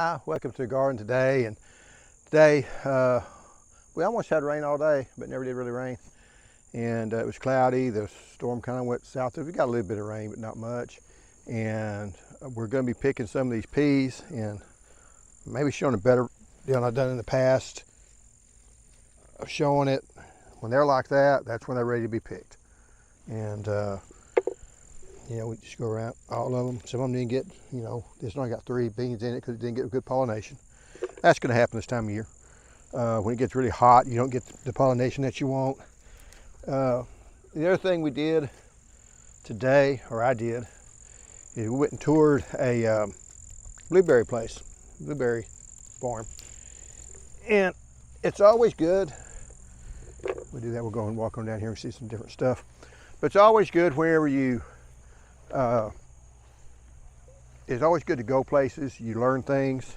Hi, welcome to the garden today. And today we almost had rain all day, but never did really rain. And it was cloudy. The storm kind of went south. We got a little bit of rain, but not much. And we're going to be picking some of these peas and maybe showing a better deal I've done in the past of showing it when they're like that. That's when they're ready to be picked. And we just go around all of them. Some of them didn't get, this only got 3 beans in it because it didn't get good pollination. That's going to happen this time of year. When it gets really hot, you don't get the pollination that you want. The other thing we did today, or I did, is we went and toured a blueberry farm. And it's always good. We do that, we'll go and walk on down here and see some different stuff. But it's always good whenever you, it's always good to go places, you learn things.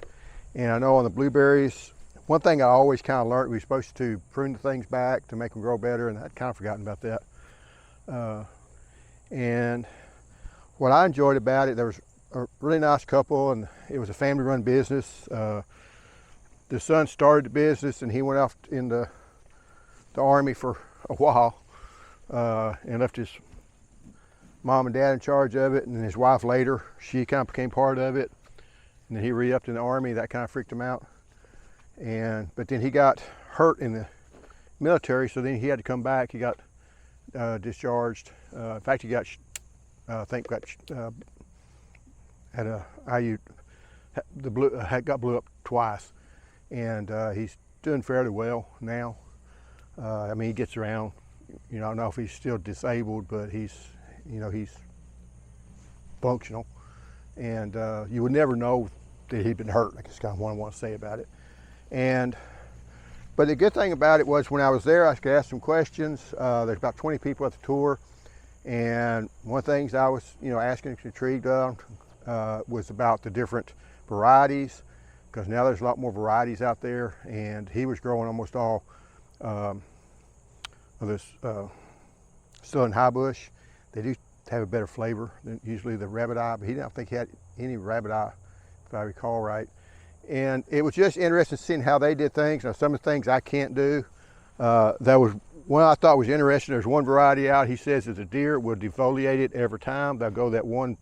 And I know on the blueberries, one thing I always kind of learned, we were supposed to prune the things back to make them grow better, and I'd kind of forgotten about that. And what I enjoyed about it, there was a really nice couple, and it was a family-run business. The son started the business, and he went off in the Army for a while, and left his mom and dad in charge of it, and his wife later, she kind of became part of it. And then he re-upped in the Army. That kind of freaked him out. But then he got hurt in the military, so then he had to come back. He got discharged. In fact, he got, had a IU, got blew up twice, and he's doing fairly well now. I mean, he gets around. I don't know if he's still disabled, but he's functional. And you would never know that he'd been hurt. Like, it's kind of what I want to say about it. But the good thing about it was when I was there, I could ask some questions. There's about 20 people at the tour, and one of the things I was, asking, intrigued on, was about the different varieties, because now there's a lot more varieties out there. And he was growing almost all of this Southern High Bush. They do have a better flavor than usually the Rabbit Eye, but he didn't think he had any Rabbit Eye, if I recall right. And it was just interesting seeing how they did things. Now, some of the things I can't do. That was one I thought was interesting. There's one variety out, he says, is a deer will defoliate it every time. They'll go that one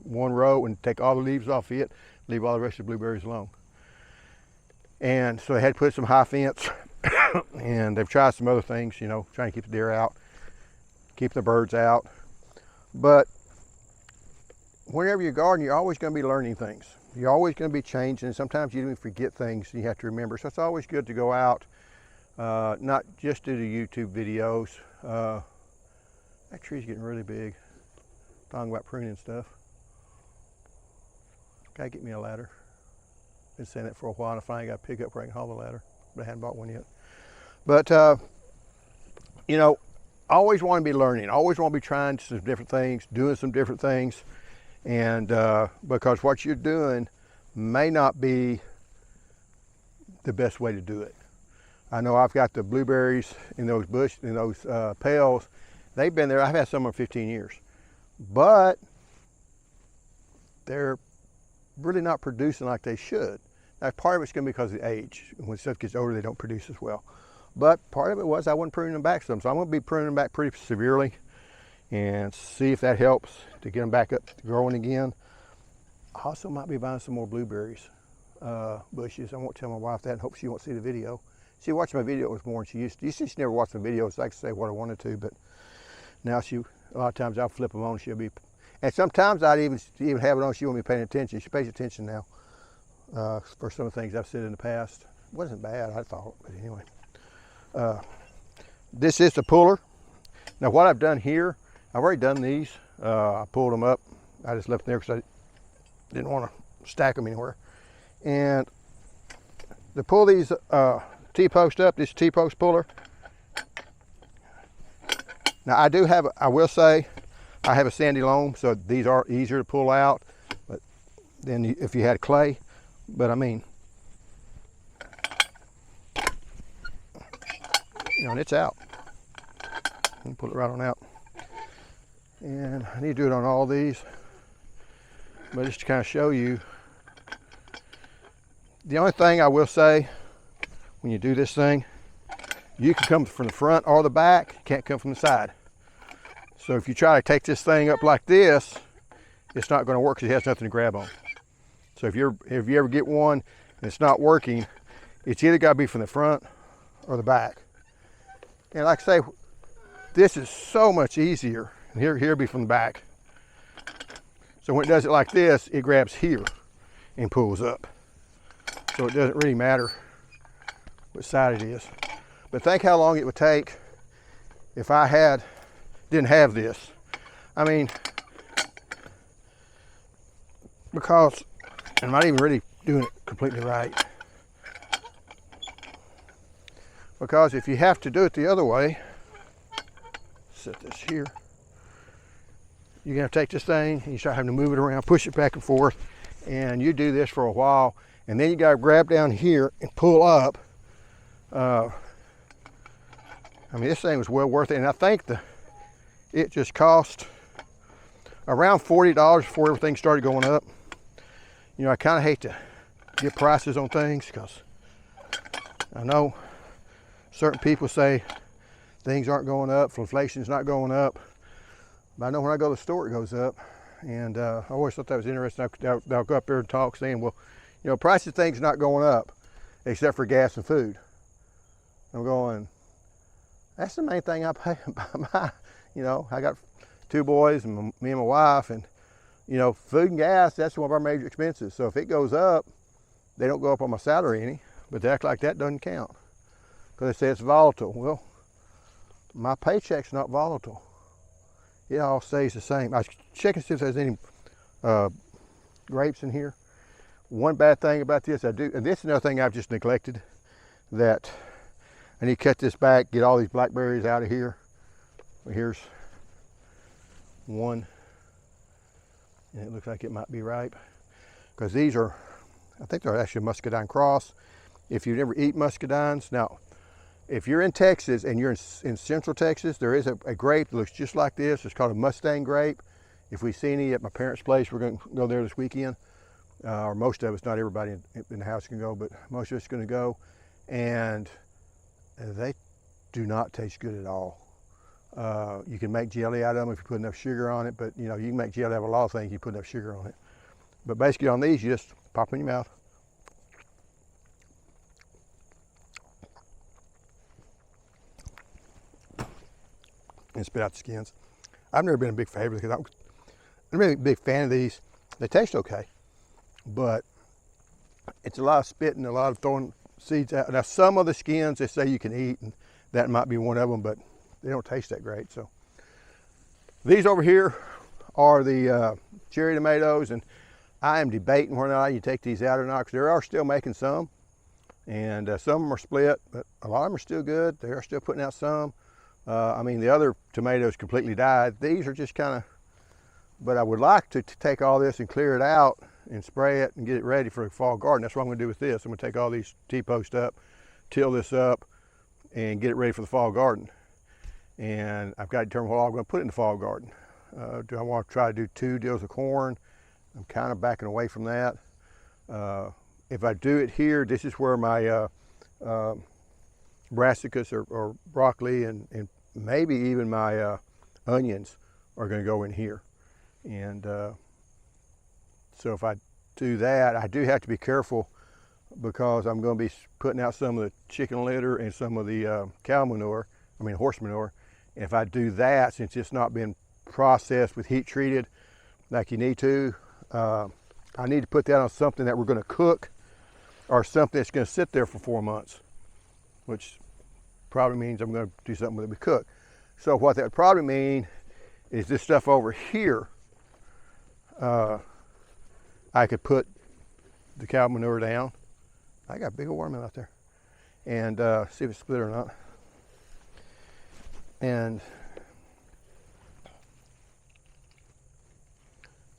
row and take all the leaves off it, leave all the rest of the blueberries alone. And so they had to put some high fence, and they've tried some other things, trying to keep the deer out, keep the birds out. But whenever you garden, you're always going to be learning things. You're always going to be changing, and sometimes you even forget things and you have to remember. So it's always good to go out, not just do the YouTube videos. That tree's getting really big. Talking about pruning stuff. Gotta get me a ladder. Been saying that for a while, and I finally got to pick up where I can haul the ladder, but I hadn't bought one yet. But always want to be learning. Always want to be trying some different things, doing some different things. And because what you're doing may not be the best way to do it. I know I've got the blueberries in those pails. They've been there, I've had some of them 15 years. But they're really not producing like they should. Now, part of it's going to be because of the age. When stuff gets older, they don't produce as well. But part of it was I wasn't pruning them back some. So I'm going to be pruning them back pretty severely and see if that helps to get them back up to growing again. I also might be buying some more blueberries bushes. I won't tell my wife that and hope she won't see the video. She watched my videos more than she used to. She never watched my videos, so I could say what I wanted to, but now a lot of times I'll flip them on, and sometimes I'd even have it on, she won't be paying attention. She pays attention now for some of the things I've said in the past. It wasn't bad, I thought, but anyway. This is the puller. Now what I've done here, I've already done these. I pulled them up. I just left them there because I didn't want to stack them anywhere. And to pull these T-post up, this T-post puller. Now I will say, I have a sandy loam, so these are easier to pull out than if you had clay. But I mean, and it's out. And pull it right on out. And I need to do it on all these, but just to kind of show you The only thing I will say, when you do this thing, you can come from the front or the back, you can't come from the side. So if you try to take this thing up like this, it's not going to work because it has nothing to grab on. So if you ever get one and it's not working, it's either got to be from the front or the back. And like I say, this is so much easier. And here be from the back. So when it does it like this, it grabs here and pulls up. So it doesn't really matter what side it is. But think how long it would take if I didn't have this. I mean, because I'm not even really doing it completely right. Because if you have to do it the other way, set this here, you're gonna take this thing and you start having to move it around, push it back and forth, and you do this for a while, and then you gotta grab down here and pull up. I mean, this thing was well worth it, and I think it just cost around $40 before everything started going up. You know, I kind of hate to get prices on things because I know certain people say things aren't going up, inflation's not going up. But I know when I go to the store, it goes up. And I always thought that was interesting. I'll go up there and talk saying, well, you know, price of things not going up except for gas and food. I'm going, that's the main thing I pay. You know, I got 2 boys and me and my wife, and you know, food and gas, that's one of our major expenses. So if it goes up, they don't go up on my salary any, but they act like that doesn't count because they say it's volatile. Well, my paycheck's not volatile. It all stays the same. I was checking to see if there's any grapes in here. One bad thing about this, and this is another thing I've just neglected, that I need to cut this back, get all these blackberries out of here. Here's one, and it looks like it might be ripe, because these are, I think they're actually a muscadine cross. If you never eat muscadines, now, if you're in Texas and you're in central Texas, there is a grape that looks just like this. It's called a Mustang grape. If we see any at my parents' place, we're going to go there this weekend. Or most of us, not everybody in the house can go, but most of us are going to go. And they do not taste good at all. You can make jelly out of them if you put enough sugar on it, but you know, you can make jelly out of a lot of things if you put enough sugar on it. But basically on these, you just pop them in your mouth. And spit out the skins. I've never been a big favorite because I'm really a big fan of these. They taste okay, but it's a lot of spitting, a lot of throwing seeds out. Now some of the skins they say you can eat, and that might be one of them, but they don't taste that great. So these over here are the cherry tomatoes, and I am debating whether or not you take these out or not, because they are still making some, and some of them are split, but a lot of them are still good. They are still putting out some. I mean, the other tomatoes completely died. These are just kind of, but I would like to take all this and clear it out and spray it and get it ready for a fall garden. That's what I'm going to do with this. I'm going to take all these T-posts up, till this up, and get it ready for the fall garden. And I've got to determine what I'm going to put in the fall garden. Do I want to try to do 2 deals of corn? I'm kind of backing away from that. If I do it here, this is where my brassicas or broccoli and maybe even my onions are going to go in here. And so if I do that, I do have to be careful, because I'm going to be putting out some of the chicken litter and some of the horse manure. And if I do that, since it's not been processed with heat treated like you need to, I need to put that on something that we're going to cook, or something that's going to sit there for 4 months, which probably means I'm going to do something with it we cook. So what that would probably mean is this stuff over here, I could put the cow manure down. I got a big old watermelon out there, and see if it's split or not. And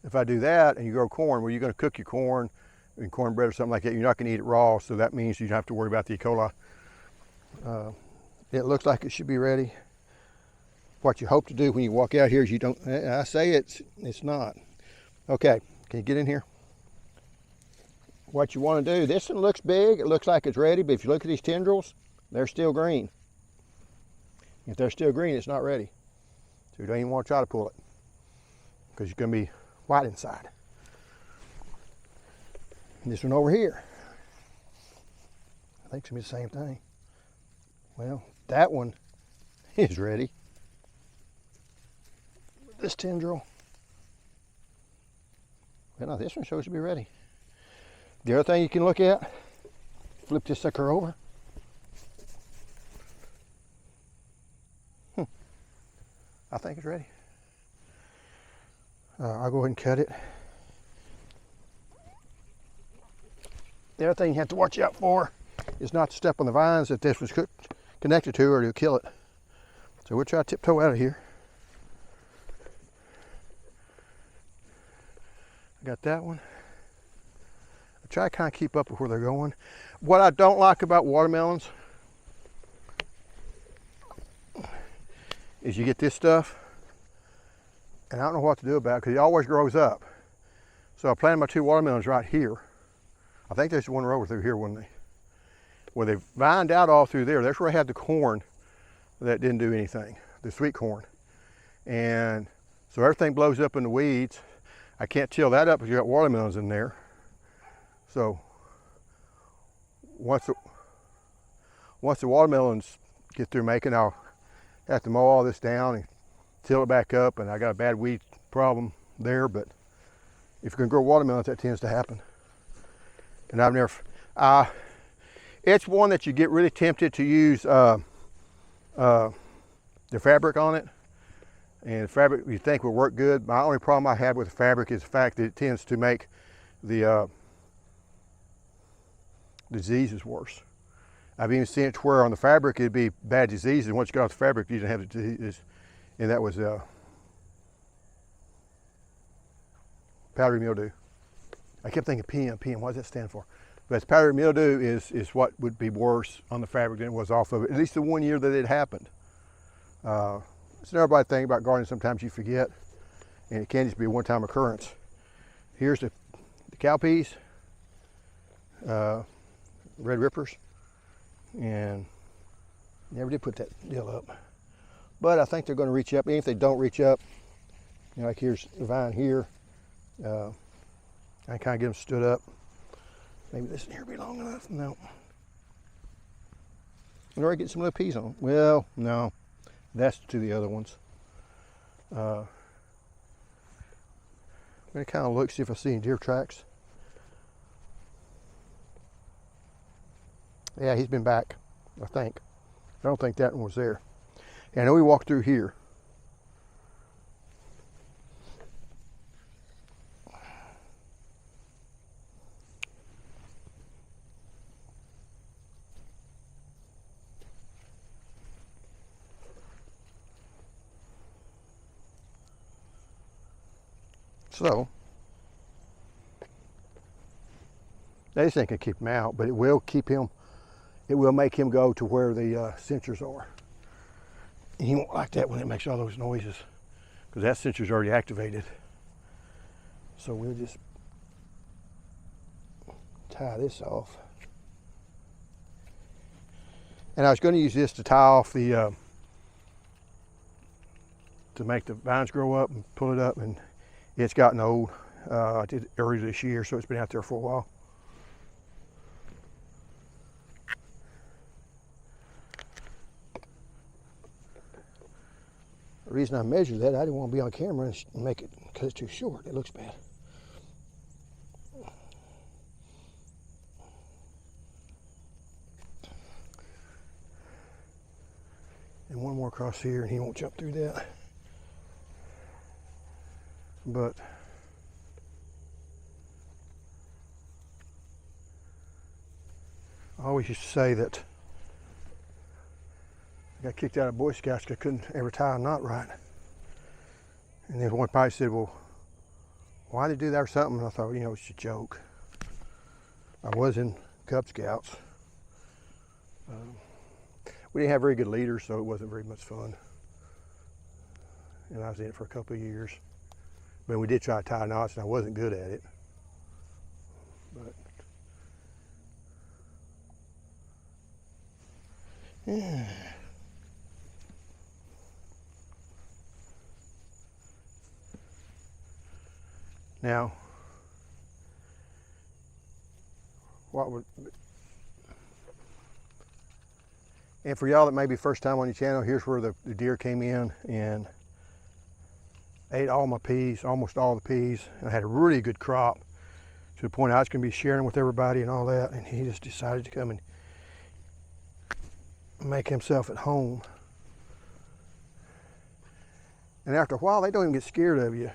if I do that and you grow corn, well, you're going to cook your corn and cornbread or something like that. You're not going to eat it raw, so that means you don't have to worry about the E. coli. It looks like it should be ready. What you hope to do when you walk out here is you don't, I say it's not. Okay, can you get in here? what you want to do, this one looks big, it looks like it's ready, but if you look at these tendrils, they're still green. If they're still green, it's not ready. So you don't even want to try to pull it because you're going to be white inside. And this one over here, I think it's going to be the same thing. Well, that one is ready. This tendril, well, no, this one shows to be ready. The other thing you can look at, flip this sucker over. I think it's ready. I'll go ahead and cut it. The other thing you have to watch out for is not to step on the vines that this was connected to, or it'll kill it. So we'll try to tiptoe out of here. I got that one. I try to kind of keep up with where they're going. What I don't like about watermelons is you get this stuff, and I don't know what to do about it because it always grows up. So I planted my 2 watermelons right here. I think there's one over through here, wouldn't they? Well, they vined out all through there. That's where I had the corn that didn't do anything, the sweet corn. And so everything blows up in the weeds. I can't till that up because you got watermelons in there. So once the watermelons get through making, I'll have to mow all this down and till it back up, and I got a bad weed problem there, but if you can grow watermelons, that tends to happen. And I've never, it's one that you get really tempted to use the fabric on it, and the fabric you think will work good. My only problem I have with the fabric is the fact that it tends to make the diseases worse. I've even seen it to where on the fabric it'd be bad diseases, and once you got off the fabric you didn't have the diseases, and that was powdery mildew. I kept thinking PM, what does that stand for? But it's powdery mildew is what would be worse on the fabric than it was off of it, at least the one year that it happened. It's an everybody thing about gardening, sometimes you forget, and it can just be a one-time occurrence. Here's the cowpeas, red rippers, and never did put that deal up. But I think they're going to reach up. Even if they don't reach up, you know, like here's the vine here, I can kind of get them stood up. Maybe this here will be long enough. No. I'm already getting some little peas on. Well, no, that's to the other ones. I'm going to kind of look, see if I see any deer tracks. Yeah, he's been back, I think. I don't think that one was there. And I know we walked through here. So, they just ain't gonna keep him out, but it will keep him, it will make him go to where the sensors are. And he won't like that when it makes all those noises, because that sensor's already activated. So we'll just tie this off. And I was going to use this to tie off the, to make the vines grow up and pull it up, and it's gotten old. I did it earlier this year, so it's been out there for a while. The reason I measured that, I didn't want to be on camera and make it, because it's too short. It looks bad. And one more across here, and he won't jump through that. But I always used to say that I got kicked out of Boy Scouts because I couldn't ever tie a knot right. And then one probably said, well, why did they do that or something? And I thought, you know, it's a joke. I was in Cub Scouts. We didn't have very good leaders, so it wasn't very much fun. And I was in it for a couple of years. But we did try to tie knots, and I wasn't good at it. But Yeah. Now, and for y'all that may be first time on your channel, here's where the deer came in and ate all my peas, almost all the peas. And I had a really good crop to the point I was going to be sharing with everybody and all that. And he just decided to come and make himself at home. And after a while, they don't even get scared of you.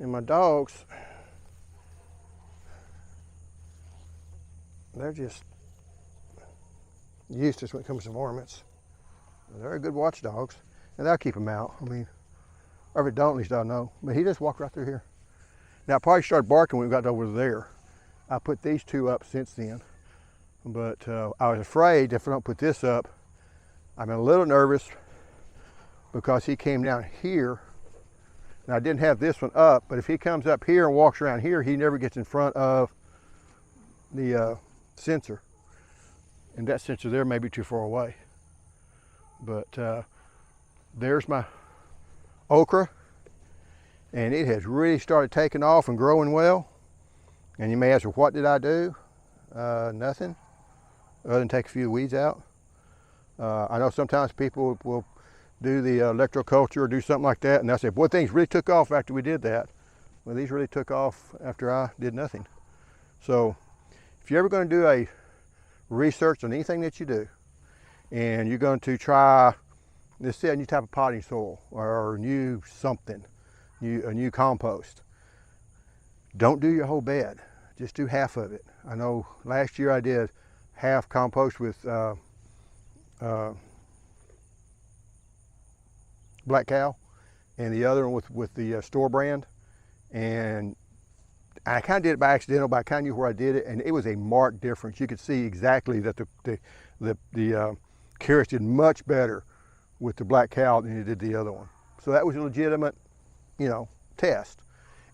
And my dogs, they're just used to when it comes to varmints. They're good watchdogs, and they'll keep them out. I mean, or if it don't, at least I'll know. But he just walked right through here. Now, I probably started barking when we got over there. I put these two up since then, but I was afraid if I don't put this up, I'm a little nervous because he came down here. Now, I didn't have this one up, but if he comes up here and walks around here, he never gets in front of the sensor. And that sensor there may be too far away. But there's my okra. And it has really started taking off and growing well. And you may ask, well, what did I do? Nothing, other than take a few weeds out. I know sometimes people will do the electroculture or do something like that, and they'll say, boy, things really took off after we did that. Well, these really took off after I did nothing. So if you're ever going to do a research on anything that you do, and you're going to try, let's say, a new type of potting soil or new something, a new compost, don't do your whole bed. Just do half of it. I know last year I did half compost with Black Cow, and the other one with the store brand, and I kind of did it by accidental, but I kind of knew where I did it, and it was a marked difference. You could see exactly that the carrots did much better with the Black Cow than it did the other one. So that was a legitimate, test.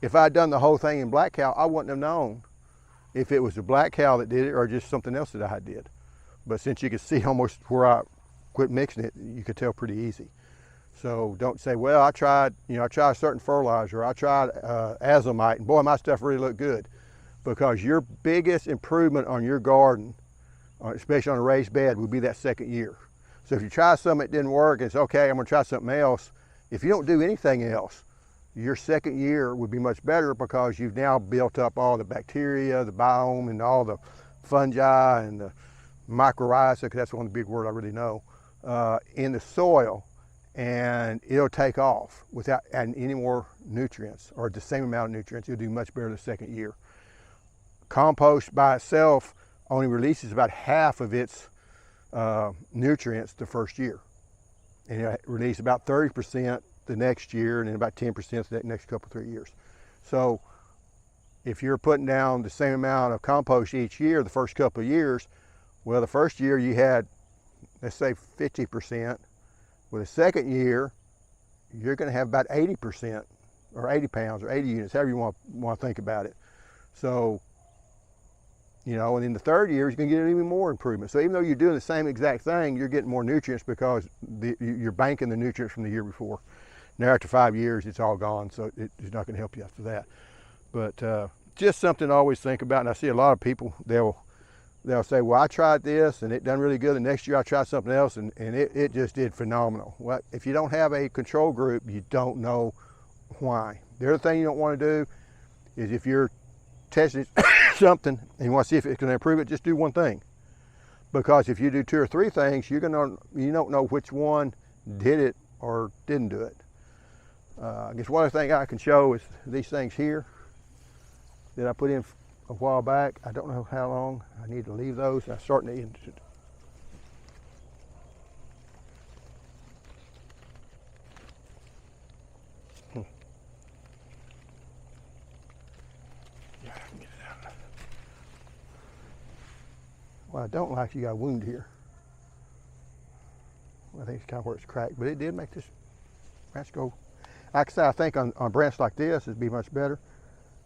If I'd done the whole thing in Black Cow, I wouldn't have known if it was the Black Cow that did it or just something else that I did. But since you could see almost where I quit mixing it, you could tell pretty easy. So don't say, well, I tried a certain fertilizer, I tried azomite, and boy, my stuff really looked good. Because your biggest improvement on your garden, especially on a raised bed, would be that second year. So if you try something that didn't work, it's okay, I'm gonna try something else. If you don't do anything else, your second year would be much better because you've now built up all the bacteria, the biome, and all the fungi and the mycorrhiza, because that's one of the big words I really know, in the soil. And it'll take off without adding any more nutrients or the same amount of nutrients. It'll do much better the second year. Compost by itself only releases about half of its nutrients the first year. And it'll release about 30% the next year and then about 10% the next couple, 3 years. So if you're putting down the same amount of compost each year, the first couple of years, well, the first year you had, let's say 50%. With the second year, you're going to have about 80% or 80 pounds or 80 units, however you want to think about it. So, and in the third year, you're going to get even more improvement. So even though you're doing the same exact thing, you're getting more nutrients because you're banking the nutrients from the year before. Now after 5 years, it's all gone, so it's not going to help you after that. But just something to always think about, and I see a lot of people, they'll say, well, I tried this and it done really good. The next year I tried something else and it just did phenomenal. Well, if you don't have a control group, you don't know why. The other thing you don't want to do is if you're testing something and you want to see if it's going to improve it, just do one thing. Because if you do 2 or 3 things, you don't know which one did it or didn't do it. I guess one other thing I can show is these things here that I put in a while back. I don't know how long I need to leave those. I'm starting to eat. Yeah, I can get it out. Well, I don't like you got a wound here. I think it's kind of where it's cracked, but it did make this branch go. Like I said, I think on a branch like this, it'd be much better.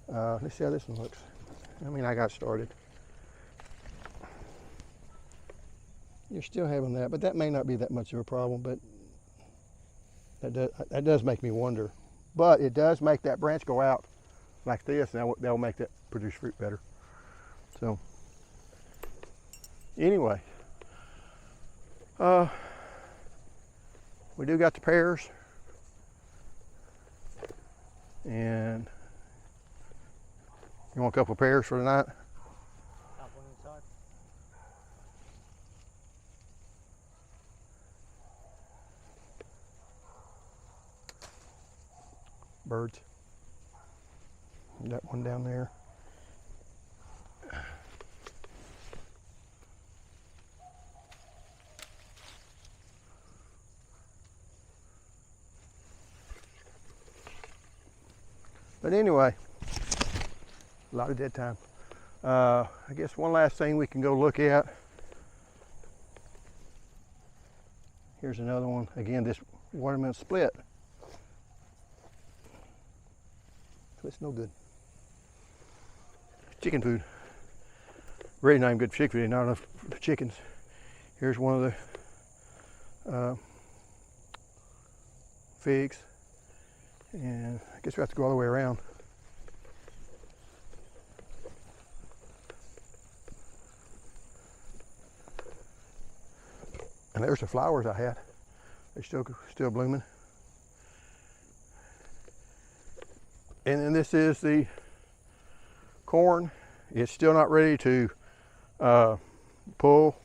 Let's see how this one looks. I got started. you're still having that, but that may not be that much of a problem, but that does make me wonder. But it does make that branch go out like this, and that'll make that produce fruit better. So anyway, we do got the pears, and you want a couple of pears for tonight? Top one inside. Birds. That one down there. But anyway, a lot of dead time. I guess one last thing we can go look at. Here's another one. Again, this watermelon split. It's no good. Chicken food. Really not even good for chicken food, not enough for the chickens. Here's one of the figs. And I guess we have to go all the way around. And there's the flowers I had. They're still blooming. And then this is the corn. It's still not ready to pull.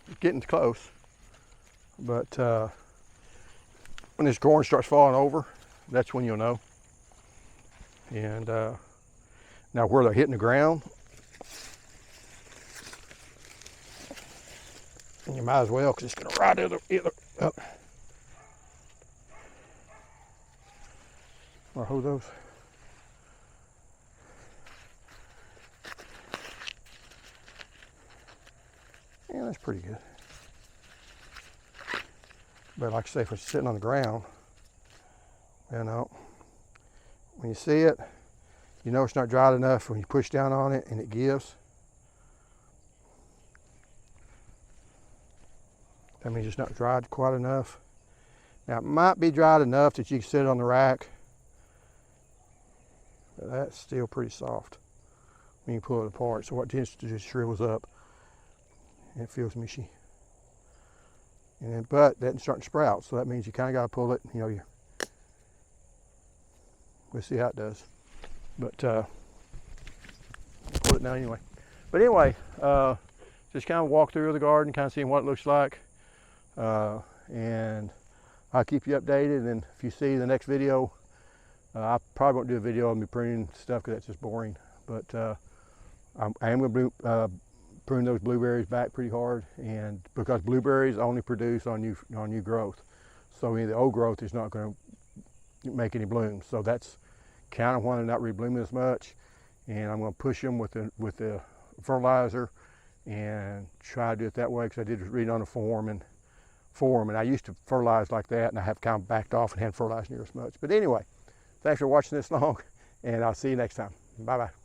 It's getting close. But when this corn starts falling over, that's when you'll know. And now where they're hitting the ground, and you might as well, because it's going to ride either up. Or hoe those. Yeah, that's pretty good. But like I say, if it's sitting on the ground, you know, when you see it, you know it's not dried enough when you push down on it and it gives. That means it's not dried quite enough. Now it might be dried enough that you can sit it on the rack, but that's still pretty soft when you pull it apart. So what tends to just shrivels up and it feels mushy. And then, but that's starting to sprout, so that means you kind of got to pull it. You know, we'll see how it does. But pull it now anyway. But anyway, just kind of walk through the garden, kind of seeing what it looks like, and I'll keep you updated. And if you see the next video, I probably won't do a video of me pruning stuff because that's just boring. But I am going to prune those blueberries back pretty hard, and because blueberries only produce on new growth, so the old growth is not going to make any blooms. So that's kind of why they're not really blooming as much. And I'm going to push them with the fertilizer and try to do it that way, because I did read on the form, and I used to fertilize like that, and I have kind of backed off and hadn't fertilized near as much. But anyway, thanks for watching this long, and I'll see you next time. Bye bye.